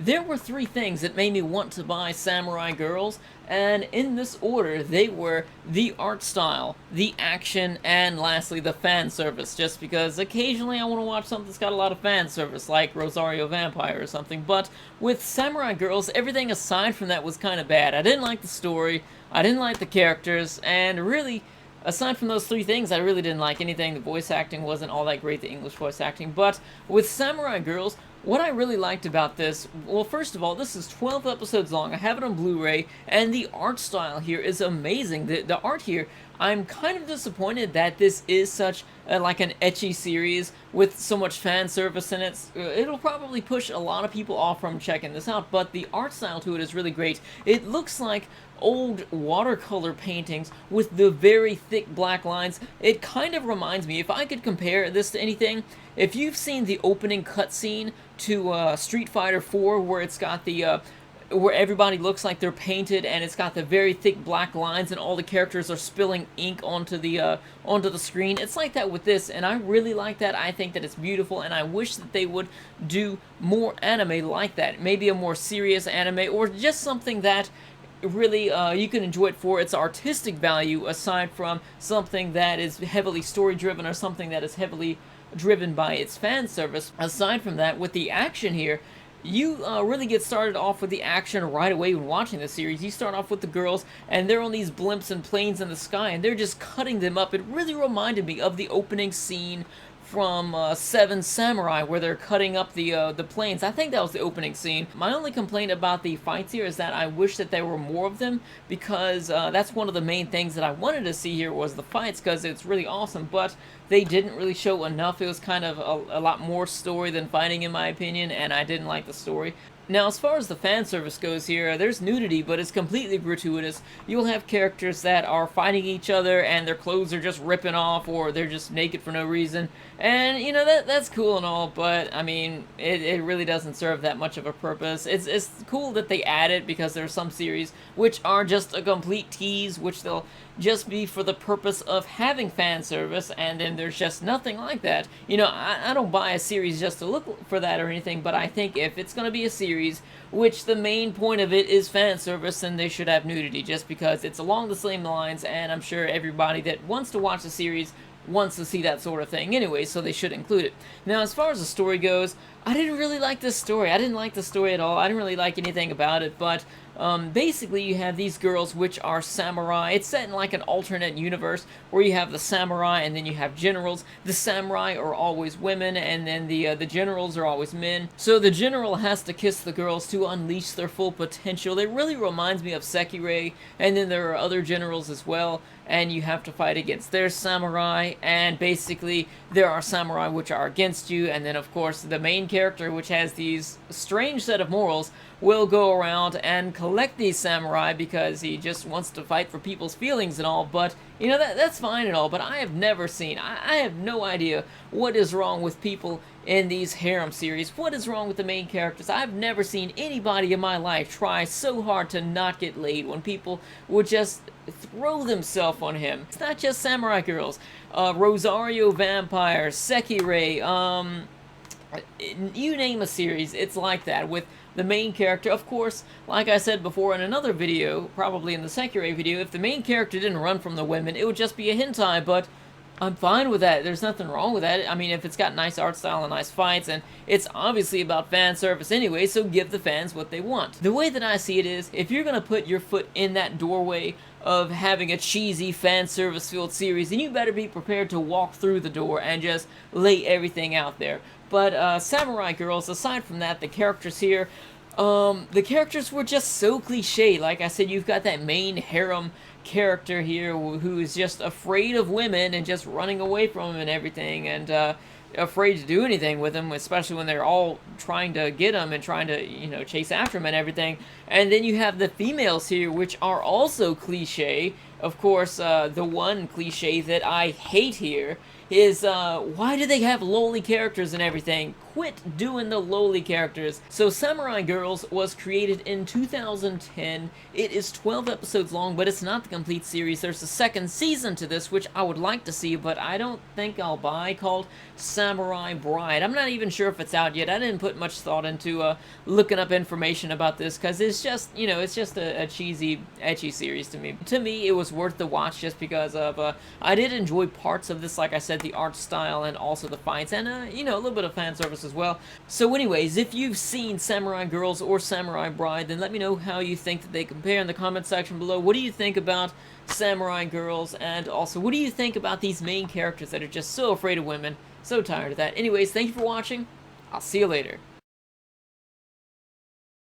there were three things that made me want to buy Samurai Girls, and in this order, they were the art style, the action, and lastly, the fan service, just because occasionally I want to watch something that's got a lot of fan service, like Rosario Vampire or something, but with Samurai Girls, everything aside from that was kind of bad. I didn't like the story, I didn't like the characters, and really, aside from those three things, I really didn't like anything. The voice acting wasn't all that great, the English voice acting, but with Samurai Girls, what I really liked about this, well, first of all, this is 12 episodes long. I have it on Blu-ray, and the art style here is amazing. The art here, I'm kind of disappointed that this is such like an ecchi series with so much fan service in it. It'll probably push a lot of people off from checking this out, but the art style to it is really great. It looks like old watercolor paintings with the very thick black lines. It kind of reminds me, if I could compare this to anything, if you've seen the opening cutscene to Street Fighter 4 where it's got the where everybody looks like they're painted and it's got the very thick black lines and all the characters are spilling ink onto the screen. It's like that with this, and I really like that. I think that it's beautiful, and I wish that they would do more anime like that. Maybe a more serious anime, or just something that really you can enjoy it for its artistic value, aside from something that is heavily story driven or something that is heavily driven by its fan service. Aside from that, with the action here, you really get started off with the action right away when watching the series. You start off with the girls, and they're on these blimps and planes in the sky, and they're just cutting them up. It really reminded me of the opening scene from Seven Samurai, where they're cutting up the planes. I think that was the opening scene. My only complaint about the fights here is that I wish that there were more of them, because that's one of the main things that I wanted to see here was the fights, because it's really awesome, but they didn't really show enough. It was kind of a lot more story than fighting, in my opinion, and I didn't like the story. Now, as far as the fan service goes here, there's nudity, but it's completely gratuitous. You'll have characters that are fighting each other, and their clothes are just ripping off, or they're just naked for no reason. And, you know, that's cool and all, but, I mean, it really doesn't serve that much of a purpose. It's cool that they add it, because there are some series which are just a complete tease, which they'll just be for the purpose of having fan service, and then there's just nothing like that. You know, I don't buy a series just to look for that or anything, but I think if it's going to be a series which the main point of it is fan service, then they should have nudity, just because it's along the same lines, and I'm sure everybody that wants to watch the series wants to see that sort of thing anyway, so they should include it. Now, as far as the story goes, I didn't really like this story. I didn't like the story at all. I didn't really like anything about it, but basically you have these girls which are samurai. It's set in like an alternate universe where you have the samurai and then you have generals. The samurai are always women, and then the generals are always men. So the general has to kiss the girls to unleash their full potential. It really reminds me of Sekirei, and then there are other generals as well, and you have to fight against their samurai, and basically there are samurai which are against you, and then of course the main character, which has these strange set of morals, will go around and collect these samurai because he just wants to fight for people's feelings and all. But you know, that's fine and all, but I have never seen, I have no idea what is wrong with people in these harem series. What is wrong with the main characters? I've never seen anybody in my life try so hard to not get laid when people would just throw themselves on him. It's not just Samurai Girls. Rosario Vampire, Sekirei, you name a series, it's like that with the main character. Of course, like I said before in another video, probably in the Sekirei video, if the main character didn't run from the women, it would just be a hentai, but I'm fine with that. There's nothing wrong with that. I mean, if it's got nice art style and nice fights, and it's obviously about fan service anyway, so give the fans what they want. The way that I see it is, if you're gonna put your foot in that doorway of having a cheesy fan service filled series, then you better be prepared to walk through the door and just lay everything out there. But Samurai Girls, aside from that, the characters here, the characters were just so cliche. Like I said, you've got that main harem character here who is just afraid of women and just running away from them and everything, and afraid to do anything with them, especially when they're all trying to get him and trying to, you know, chase after him and everything. And then you have the females here, which are also cliche. Of course, the one cliche that I hate here is, why do they have lowly characters and everything? quit doing the lowly characters. So Samurai Girls was created in 2010. It is 12 episodes long, but it's not the complete series. There's a second season to this, which I would like to see, but I don't think I'll buy, called Samurai Bride. I'm not even sure if it's out yet. I didn't put much thought into looking up information about this, because it's just, you know, it's just a cheesy, ecchi series to me. To me, it was worth the watch just because of, I did enjoy parts of this, like I said, the art style and also the fights, and, you know, a little bit of fan service as well. So anyways, if you've seen Samurai Girls or Samurai Bride, then let me know how you think that they compare in the comment section below. What do you think about Samurai Girls, and also, what do you think about these main characters that are just so afraid of women? So tired of that. Anyways, thank you for watching. I'll see you later.